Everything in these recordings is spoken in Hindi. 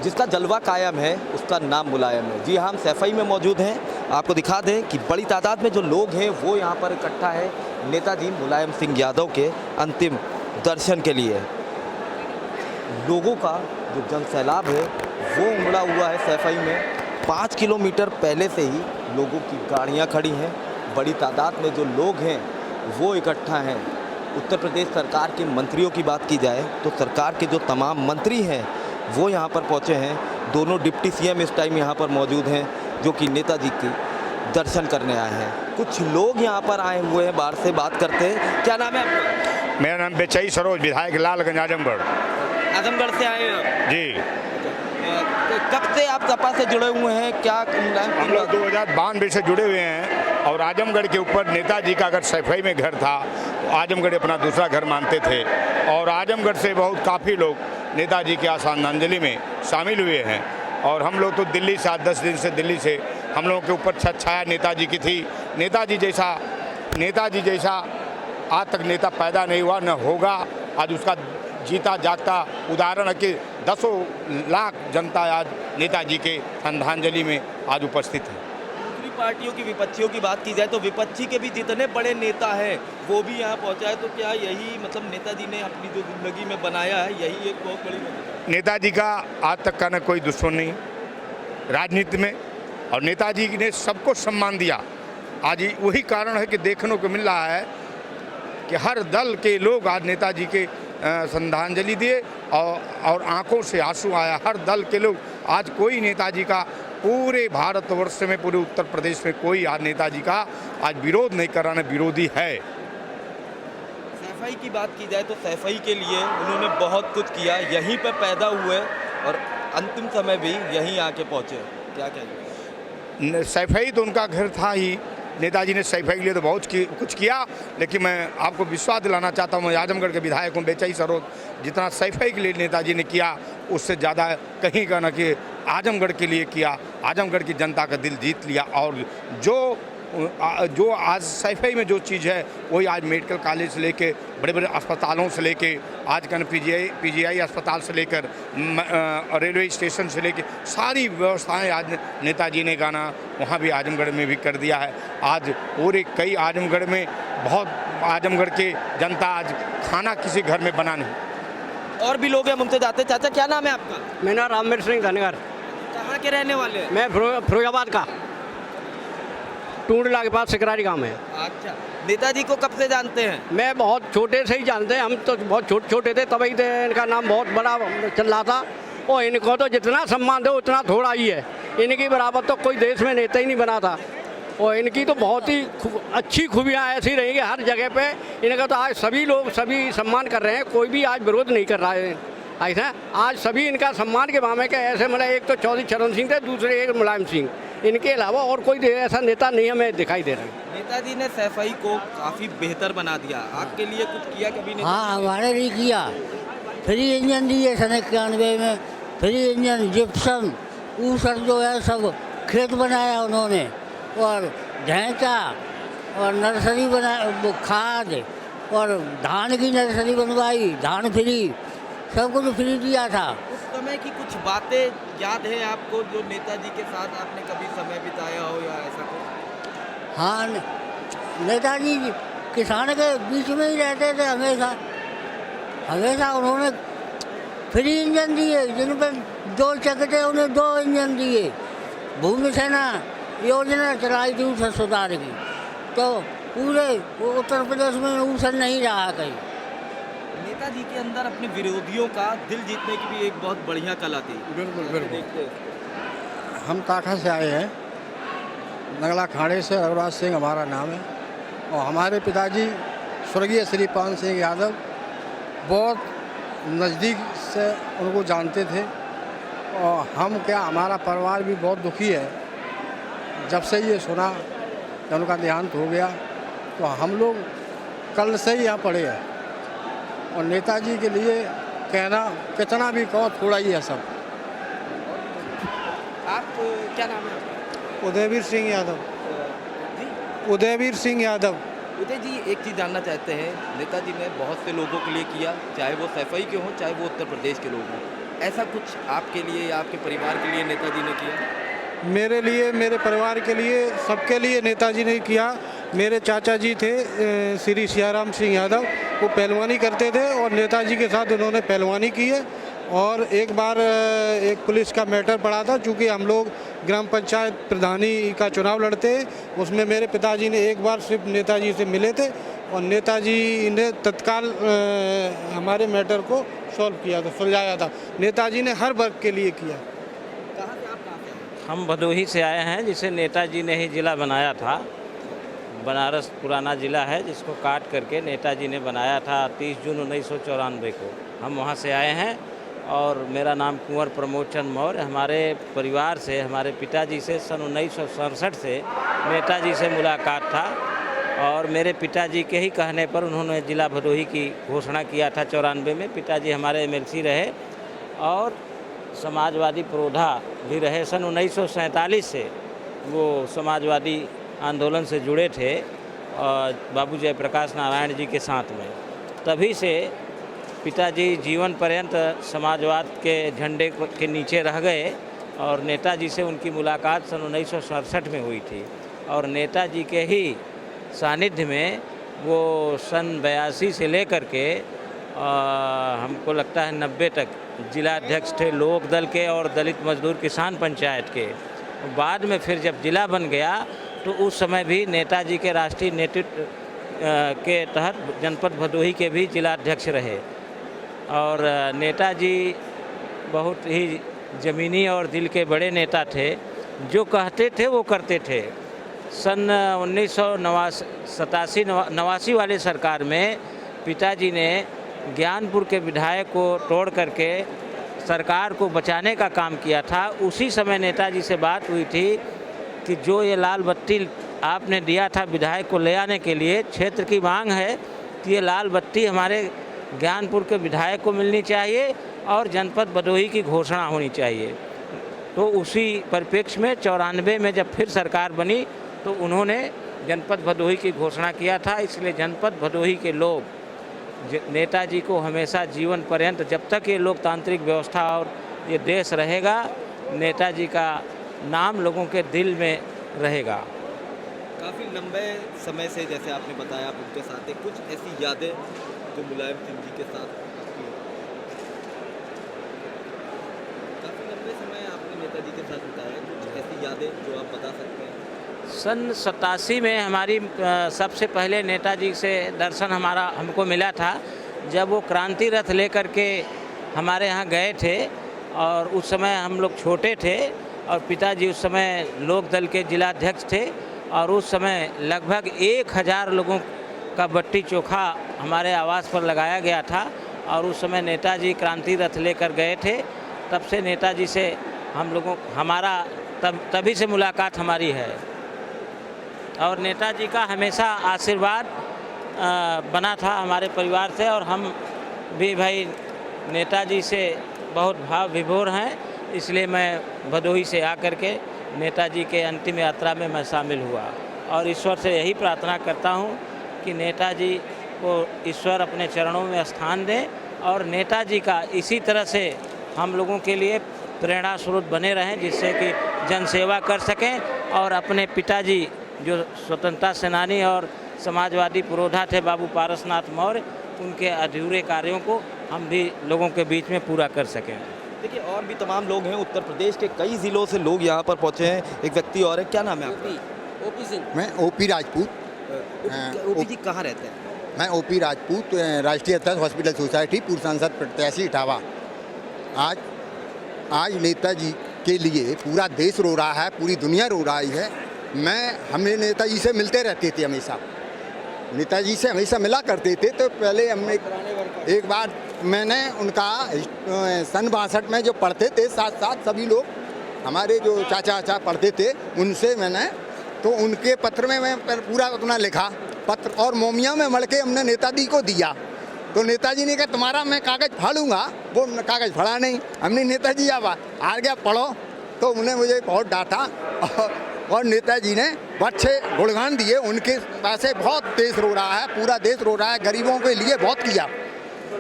जिसका जलवा कायम है उसका नाम मुलायम है। जी हाँ, हम सैफई में मौजूद हैं। आपको दिखा दें कि बड़ी तादाद में जो लोग हैं वो यहाँ पर इकट्ठा है नेताजी मुलायम सिंह यादव के अंतिम दर्शन के लिए। लोगों का जो जनसैलाब है वो उमड़ा हुआ है सैफई में। 5 किलोमीटर पहले से ही लोगों की गाड़ियाँ खड़ी हैं। बड़ी तादाद में जो लोग हैं वो इकट्ठा हैं। उत्तर प्रदेश सरकार के मंत्रियों की बात की जाए तो सरकार के जो तमाम मंत्री हैं वो यहाँ पर पहुँचे हैं। दोनों डिप्टी सीएम इस टाइम यहाँ पर मौजूद हैं जो कि नेताजी की दर्शन करने आए हैं। कुछ लोग यहाँ पर आए हुए हैं, बाहर से बात करते हैं। क्या नाम है आपका? मेरा नाम बेचई सरोज, विधायक लालगंज आजमगढ़। आजमगढ़ से आए हैं आप? जी। तो कब से आप सपा से जुड़े हुए हैं? क्या हम लोग 2092 से जुड़े हुए हैं और आजमगढ़ के ऊपर नेताजी का अगर सैफई में घर था तो आजमगढ़ अपना दूसरा घर मानते थे और आजमगढ़ से बहुत काफ़ी लोग नेताजी के श्रद्धांजलि में शामिल हुए हैं। और हम लोग तो दिल्ली से 10 दिन से दिल्ली से हम लोगों के ऊपर छत छाया नेताजी की थी। नेताजी जैसा आज तक नेता पैदा नहीं हुआ न होगा। आज उसका जीता जागता उदाहरण है कि 10 लाख जनता आज नेताजी के श्रद्धांजलि में आज उपस्थित है। दूसरी पार्टियों की विपक्षियों की बात की जाए तो विपक्षी के भी जितने बड़े नेता हैं वो भी यहाँ पहुँचा है। तो क्या यही मतलब नेताजी ने अपनी जो जिंदगी में बनाया है यही एक बहुत बड़ी वजह है? नेताजी का आज तक का न कोई दुश्मन नहीं राजनीति में और नेताजी ने सबको सम्मान दिया। आज वही कारण है कि देखने को मिल रहा है कि हर दल के लोग आज नेताजी के श्रद्धांजलि दिए और आंखों से आंसू आया। हर दल के लोग आज कोई नेताजी का पूरे भारतवर्ष में पूरे उत्तर प्रदेश में कोई आज नेताजी का आज विरोध नहीं कर रहा है, विरोधी है। सैफई की बात की जाए तो सैफई के लिए उन्होंने बहुत कुछ किया, यहीं पर पैदा हुए और अंतिम समय भी यहीं आके पहुँचे। क्या कहेंगे? सैफई तो उनका घर था ही। नेताजी ने सैफई के लिए तो बहुत कुछ किया, लेकिन मैं आपको विश्वास दिलाना चाहता हूँ, मैं आजमगढ़ के विधायक हूँ बेचई सरोज, जितना सैफई के लिए नेताजी ने किया उससे ज़्यादा कहीं का ना कि आजमगढ़ के लिए किया। आजमगढ़ की जनता का दिल जीत लिया और जो आज सैफई में जो चीज़ है वही आज मेडिकल कॉलेज से लेके बड़े बड़े अस्पतालों से लेके आज का पीजीआई अस्पताल से लेकर रेलवे स्टेशन से लेके सारी व्यवस्थाएं आज नेताजी ने गाना वहाँ भी आजमगढ़ में भी कर दिया है। आज पूरे कई आजमगढ़ में बहुत आजमगढ़ के जनता आज खाना किसी घर में बना नहीं। और भी लोग हैं, उनसे जाते। चाचा क्या नाम है आपका? मेरा रामवीर सिंह धनगर। कहाँ के रहने वाले हैं? मैं फिरोजाबाद का, टूंडला के पास सिकरारी गांव में। अच्छा, नेताजी को कब से जानते हैं? मैं बहुत छोटे से ही जानते हैं, हम तो बहुत छोटे थे तभी तो इनका नाम बहुत बड़ा चल रहा था। और इनको तो जितना सम्मान दो उतना थोड़ा ही है। इनकी बराबर तो कोई देश में नेता ही नहीं बना था। और इनकी तो बहुत ही अच्छी खूबियाँ ऐसी रही कि हर जगह पे इनका तो आज सभी लोग सभी सम्मान कर रहे हैं, कोई भी आज विरोध नहीं कर रहा है। ऐसा आज सभी इनका सम्मान के मामले के ऐसे मतलब एक तो चौधरी चरण सिंह थे, दूसरे एक मुलायम सिंह, इनके अलावा और कोई ऐसा नेता नहीं हमें दिखाई दे रहा है। नेताजी ने सैफई को काफ़ी बेहतर बना दिया। आपके लिए कुछ किया कभी नहीं? हाँ, हमारे लिए किया। फ्री इंजन दिए सन 91 में, फ्री इंजन, जिप्सम, ऊसर जो है सब खेत बनाया उन्होंने और ढैंचा और नर्सरी बना, खाद और धान की नर्सरी बनवाई, धान फ्री, सब कुछ फ्री दिया था। उस समय की कुछ बातें याद है आपको जो नेताजी के साथ आपने कभी समय बिताया हो या ऐसा कुछ? हाँ, नेताजी किसान के बीच में ही रहते थे हमेशा उन्होंने फ्री इंजन दिए, जिन पर 2 चक्के थे उन्हें 2 इंजन दिए। भूमि सेना योजना चलाई थी ऊसर सुधार की, तो पूरे उत्तर प्रदेश में ऊसर नहीं रहा कहीं। नेताजी के अंदर अपने विरोधियों का दिल जीतने की भी एक बहुत बढ़िया कला थी। बिल्कुल। हम काठा से आए हैं, नगला खाड़े से, रघुराज सिंह हमारा नाम है और हमारे पिताजी स्वर्गीय श्री पान सिंह यादव बहुत नज़दीक से उनको जानते थे और हमारा परिवार भी बहुत दुखी है। जब से ये सुना कि उनका देहांत हो गया तो हम लोग कल से ही यहाँ पड़े हैं और नेताजी के लिए कहना कितना भी कहो थोड़ा ही है सब। आप क्या नाम है आपका? उदयवीर सिंह यादव। जी उदयवीर सिंह यादव। उदय जी, एक चीज़ जानना चाहते हैं, नेताजी ने बहुत से लोगों के लिए किया, चाहे वो सैफई के हों चाहे वो उत्तर प्रदेश के लोग हों। ऐसा कुछ आपके लिए या आपके परिवार के लिए नेताजी ने किया? मेरे लिए, मेरे परिवार के लिए, सबके लिए नेताजी ने किया। मेरे चाचा जी थे श्री सियाराम सिंह यादव, वो पहलवानी करते थे और नेताजी के साथ उन्होंने पहलवानी की है। और एक बार एक पुलिस का मैटर पड़ा था, चूँकि हम लोग ग्राम पंचायत प्रधानी का चुनाव लड़ते, उसमें मेरे पिताजी ने एक बार सिर्फ नेताजी से मिले थे और नेताजी ने तत्काल हमारे मैटर को सॉल्व किया था, सुलझाया था। नेताजी ने हर वर्ग के लिए किया। कहाँ से आप, कहाँ से हैं? हम भदोही से आए हैं, जिसे नेताजी ने ही ज़िला बनाया था। बनारस पुराना ज़िला है जिसको काट करके नेताजी ने बनाया था 30 जून 1994 को। हम वहाँ से आए हैं और मेरा नाम कुंवर प्रमोद चंद मौर्य। हमारे परिवार से, हमारे पिताजी से सन 1967 से नेताजी से मुलाकात था और मेरे पिताजी के ही कहने पर उन्होंने ज़िला भदोही की घोषणा किया था 94 में। पिताजी हमारे एमएलसी रहे और समाजवादी प्रोधा भी रहे। सन 1947 से वो समाजवादी आंदोलन से जुड़े थे बाबू जयप्रकाश नारायण जी के साथ में। तभी से पिताजी जीवन पर्यंत समाजवाद के झंडे के नीचे रह गए और नेताजी से उनकी मुलाकात सन 1967 में हुई थी और नेताजी के ही सानिध्य में वो सन 82 से लेकर के हमको लगता है 90 तक जिला अध्यक्ष थे लोक दल के और दलित मजदूर किसान पंचायत के। बाद में फिर जब जिला बन गया तो उस समय भी नेताजी के राष्ट्रीय नेतृत्व के तहत जनपद भदोही के भी जिला अध्यक्ष रहे। और नेताजी बहुत ही ज़मीनी और दिल के बड़े नेता थे, जो कहते थे वो करते थे। सन 1987 वाले सरकार में पिताजी ने ज्ञानपुर के विधायक को तोड़ करके सरकार को बचाने का काम किया था। उसी समय नेताजी से बात हुई थी कि जो ये लाल बत्ती आपने दिया था विधायक को ले आने के लिए, क्षेत्र की मांग है कि ये लाल बत्ती हमारे ज्ञानपुर के विधायक को मिलनी चाहिए और जनपद भदोही की घोषणा होनी चाहिए। तो उसी परिप्रेक्ष्य में 94 में जब फिर सरकार बनी तो उन्होंने जनपद भदोही की घोषणा किया था। इसलिए जनपद भदोही के लोग नेताजी को हमेशा जीवन पर्यंत, जब तक ये लोकतांत्रिक व्यवस्था और ये देश रहेगा, नेताजी का नाम लोगों के दिल में रहेगा। काफ़ी लंबे समय से, जैसे आपने बताया, आप उनके साथ थे। कुछ ऐसी यादें जो मुलायम सिंह जी के साथ आपकी? काफ़ी लंबे समय आपने नेताजी के साथ बिताया, कुछ ऐसी यादें जो आप बता सकते हैं? सन 87 में हमारी सबसे पहले नेताजी से दर्शन हमको मिला था जब वो क्रांति रथ लेकर के हमारे यहाँ गए थे। और उस समय हम लोग छोटे थे और पिताजी उस समय लोक दल के जिला अध्यक्ष थे और उस समय लगभग 1000 लोगों का बट्टी चोखा हमारे आवास पर लगाया गया था। और उस समय नेताजी क्रांति रथ लेकर गए थे। तब से नेताजी से तभी से मुलाकात हमारी है और नेताजी का हमेशा आशीर्वाद बना था हमारे परिवार से। और हम भी भाई नेताजी से बहुत भाव विभोर हैं, इसलिए मैं भदोही से आकर के नेताजी के अंतिम यात्रा में मैं शामिल हुआ और ईश्वर से यही प्रार्थना करता हूं कि नेताजी को ईश्वर अपने चरणों में स्थान दें और नेताजी का इसी तरह से हम लोगों के लिए प्रेरणा स्रोत बने रहें, जिससे कि जनसेवा कर सकें और अपने पिताजी जो स्वतंत्रता सेनानी और समाजवादी पुरोधा थे बाबू पारसनाथ मौर्य, उनके अधूरे कार्यों को हम भी लोगों के बीच में पूरा कर सकें। देखिए, और भी तमाम लोग हैं, उत्तर प्रदेश के कई ज़िलों से लोग यहाँ पर पहुँचे हैं। एक व्यक्ति और है, क्या नाम है आपका? ओपी सिंह। मैं ओपी राजपूत। ओपी जी कहाँ रहते हैं? मैं ओपी राजपूत, राष्ट्रीय अध्यक्ष हॉस्पिटल सोसाइटी, पूर्व सांसद प्रत्याशी इटावा। आज नेताजी के लिए पूरा देश रो रहा है, पूरी दुनिया रो रही है। हमने नेताजी से मिलते रहते थे, हमेशा नेताजी से हमेशा मिला करते थे। तो पहले हमने एक बार मैंने उनका सन 62 में जो पढ़ते थे, साथ साथ सभी लोग हमारे जो चाचा पढ़ते थे, उनसे मैंने तो उनके पत्र में मैं पूरा अपना लिखा पत्र और मोमिया में मढ़ के हमने नेताजी को दिया। तो नेताजी ने कहा तुम्हारा मैं कागज़ फाड़ूंगा, वो कागज़ फाड़ा नहीं। हमने नेताजी आ गया पढ़ो, तो उन्हें मुझे बहुत डांटा और नेताजी ने अच्छे गुणगान दिए। उनके पास बहुत देश रो रहा है, पूरा देश रो रहा है, गरीबों के लिए बहुत किया।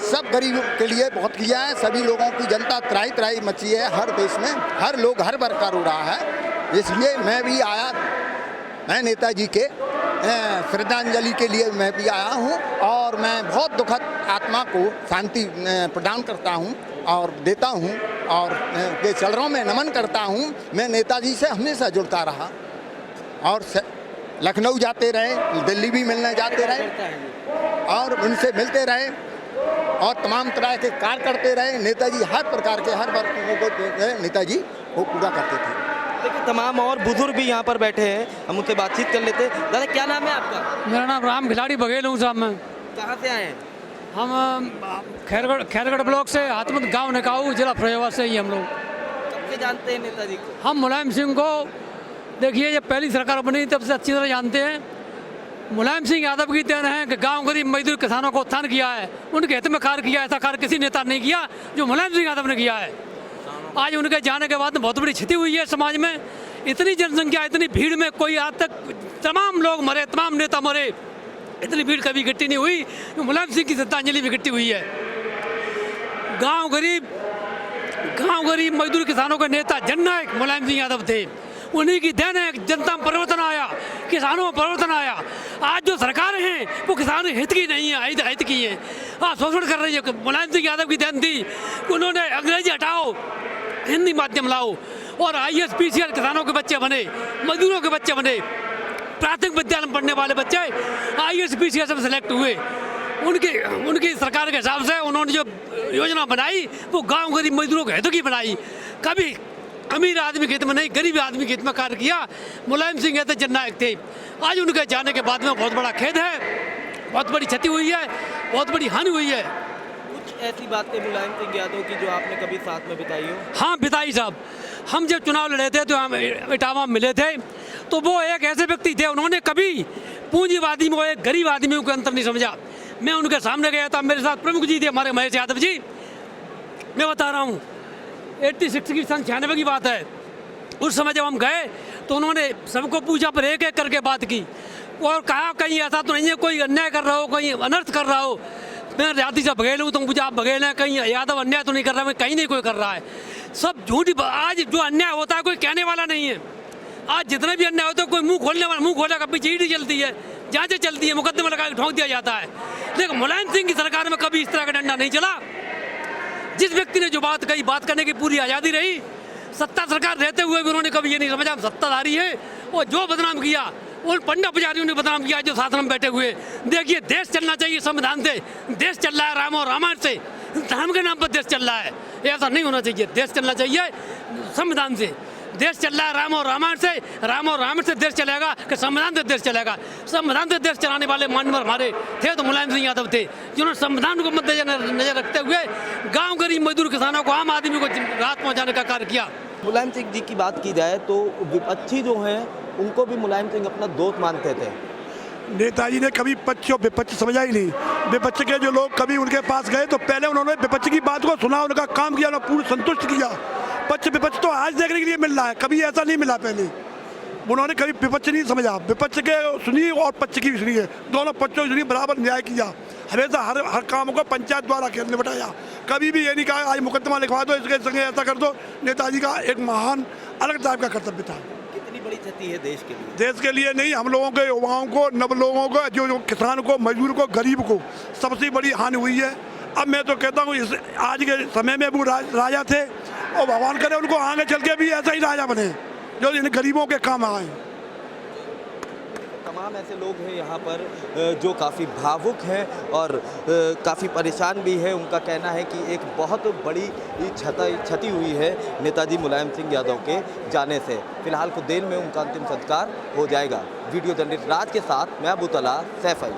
सब गरीबों के लिए बहुत किया है। सभी लोगों की जनता त्राही त्राही मची है हर देश में, हर लोग हर वर्ग रो रहा है। इसलिए मैं भी आया, मैं नेताजी के श्रद्धांजलि के लिए मैं भी आया हूँ और मैं बहुत दुखद आत्मा को शांति प्रदान करता हूँ और देता हूँ और के चरणों में नमन करता हूँ। मैं नेताजी से हमेशा जुड़ता रहा और लखनऊ जाते रहे, दिल्ली भी मिलने जाते रहे और उनसे मिलते रहे और तमाम तरह के कार्य करते रहे। नेताजी हर प्रकार के हर वर्ग को नेताजी वो पूरा करते थे। देखिए तमाम और बुजुर्ग भी यहाँ पर बैठे हैं, हम उनसे बातचीत कर लेते हैं। दादा क्या नाम है आपका? मेरा नाम राम खिलाड़ी बघेल हूँ साहब। मैं कहाँ से आए हैं? हम खैरगढ़ ब्लॉक से, हाथमत गांव नकाऊ, जिला फैजाबाद से ही हम लोग। कब से जानते हैं नेताजी को? हम मुलायम सिंह को देखिए जब पहली सरकार बनी तब से अच्छी तरह जानते हैं। मुलायम सिंह यादव की देन है कि गांव गरीब मजदूर किसानों को उत्थान किया है, उनके हित में कार्य किया। ऐसा कार्य किसी नेता ने नहीं किया जो मुलायम सिंह यादव ने किया है। आज उनके जाने के बाद बहुत बड़ी क्षति हुई है समाज में। इतनी जनसंख्या, इतनी भीड़ में कोई आज तक तमाम लोग मरे, तमाम नेता मरे, इतनी भीड़ कभी इकट्ठी नहीं हुई जो मुलायम सिंह की श्रद्धांजलि में इकट्ठी हुई है। गांव गरीब मजदूर किसानों के नेता जननायक मुलायम सिंह यादव थे। उन्हीं की देन है जनता में परिवर्तन आया, किसानों में परिवर्तन आया। आज जो सरकारें हैं वो किसान हित की नहीं है, हित की है। हाँ, शोषण कर रही है। मुलायम सिंह यादव की देन थी, उन्होंने अंग्रेजी हटाओ, हिंदी माध्यम लाओ और IAS PCS किसानों के बच्चे बने, मजदूरों के बच्चे बने, प्राथमिक विद्यालय में पढ़ने वाले बच्चे IAS PCS में सेलेक्ट हुए। उनकी सरकार के हिसाब से उन्होंने जो योजना बनाई वो गांव गरीब मजदूरों के हित की बनाई। कभी अमीर आदमी के हित में नहीं, गरीब आदमी के हित में कार्य किया। मुलायम सिंह यादव जननायक थे। आज उनके जाने के बाद में बहुत बड़ा खेद है, बहुत बड़ी क्षति हुई है, बहुत बड़ी हानि हुई है। कुछ ऐसी बातें मुलायम सिंह यादव की जो आपने कभी साथ में बिताई हो? हाँ, बिताई साहब। हम जब चुनाव लड़े थे तो हम इटावा में मिले थे, तो वो एक ऐसे व्यक्ति थे, उन्होंने कभी पूंजीवादी में एक गरीब आदमी को अंतर नहीं समझा। मैं उनके सामने गया था, मेरे साथ प्रमुख जी थे हमारे महेश यादव जी। मैं बता रहा हूँ 86 की 96 की बात है। उस समय जब हम गए तो उन्होंने सबको पूछा, पर एक एक करके बात की और कहा कहीं ऐसा तो नहीं है कोई अन्याय कर रहा हो, कहीं अनर्थ कर रहा हो। मैं जाति से बघेल हूँ, तुम मुझे आप बघेल हैं, कहीं यादव अन्याय तो नहीं कर रहा। मैं कहीं नहीं कोई कर रहा है, सब झूठी। आज जो अन्याय होता है कोई कहने वाला नहीं है। आज जितने भी अन्याय होते हैं कोई मुंह खोलने वाला, मुंह खोलेगा पीछे ईडी चलती है, जांचें चलती है, मुकदमे लगा के ठोक दिया जाता है। लेकिन मुलायम सिंह की सरकार में कभी इस तरह का डंडा नहीं चला। जिस व्यक्ति ने जो बात कही, बात करने की पूरी आज़ादी रही। सत्ता सरकार रहते हुए भी उन्होंने कभी ये नहीं समझा हम सत्ताधारी है। और जो बदनाम किया उन पंडा पुजारियों ने बदनाम किया जो शासन में बैठे हुए। देखिए, देश चलना चाहिए संविधान से, देश चल रहा है राम और रामायण से, धर्म के नाम पर देश चल रहा है। ऐसा नहीं होना चाहिए। देश चलना चाहिए संविधान से, देश चल रहा है राम और रामायण से, राम और रामायण से देश चलेगा कि संविधान से देश चलेगा? संविधान से देश चलाने वाले मान्यवर हमारे थे तो मुलायम सिंह यादव थे, जिन्होंने संविधान को मद्देनजर रखते हुए गांव गरीब मजदूर किसानों को, आम आदमी को राहत पहुंचाने का कार्य किया। मुलायम सिंह जी की बात की जाए तो विपक्षी जो हैं उनको भी मुलायम सिंह अपना दोस्त मानते थे। नेताजी ने कभी पक्ष और विपक्ष समझा ही नहीं। विपक्ष के जो लोग कभी उनके पास गए तो पहले उन्होंने विपक्ष की बात को सुना, उनका काम किया, उन्होंने पूर्ण संतुष्ट किया। पक्ष विपक्ष तो आज देखने के लिए मिल रहा है, कभी ऐसा नहीं मिला पहले। उन्होंने कभी विपक्ष नहीं समझा, विपक्ष के सुनी और पक्ष की भी सुनी है, दोनों पक्षों की सुनी, बराबर न्याय किया। हमेशा हर काम को पंचायत द्वारा निपटाया। कभी भी ये नहीं कहा आज मुकदमा लिखवा दो, इसके संगे ऐसा कर दो। नेताजी का एक महान अलग टाइप का कर्तव्य था। कितनी बड़ी क्षति है देश के लिए? देश के लिए नहीं, हम लोगों के युवाओं को, नव लोगों को, जो किसान को, मजदूर को, गरीब को सबसे बड़ी हानि हुई है। अब मैं तो कहता हूँ इस आज के समय में वो राजा थे और भगवान करे उनको आगे चल के भी ऐसा ही राजा बने जो इन गरीबों के काम आए। तमाम ऐसे लोग हैं यहाँ पर जो काफ़ी भावुक हैं और काफ़ी परेशान भी है। उनका कहना है कि एक बहुत बड़ी क्षति हुई है नेताजी मुलायम सिंह यादव के जाने से। फिलहाल कुछ देर में उनका अंतिम संस्कार हो जाएगा। वीडियो जर्नलिस्ट राज के साथ मैं अबू तला, सैफई।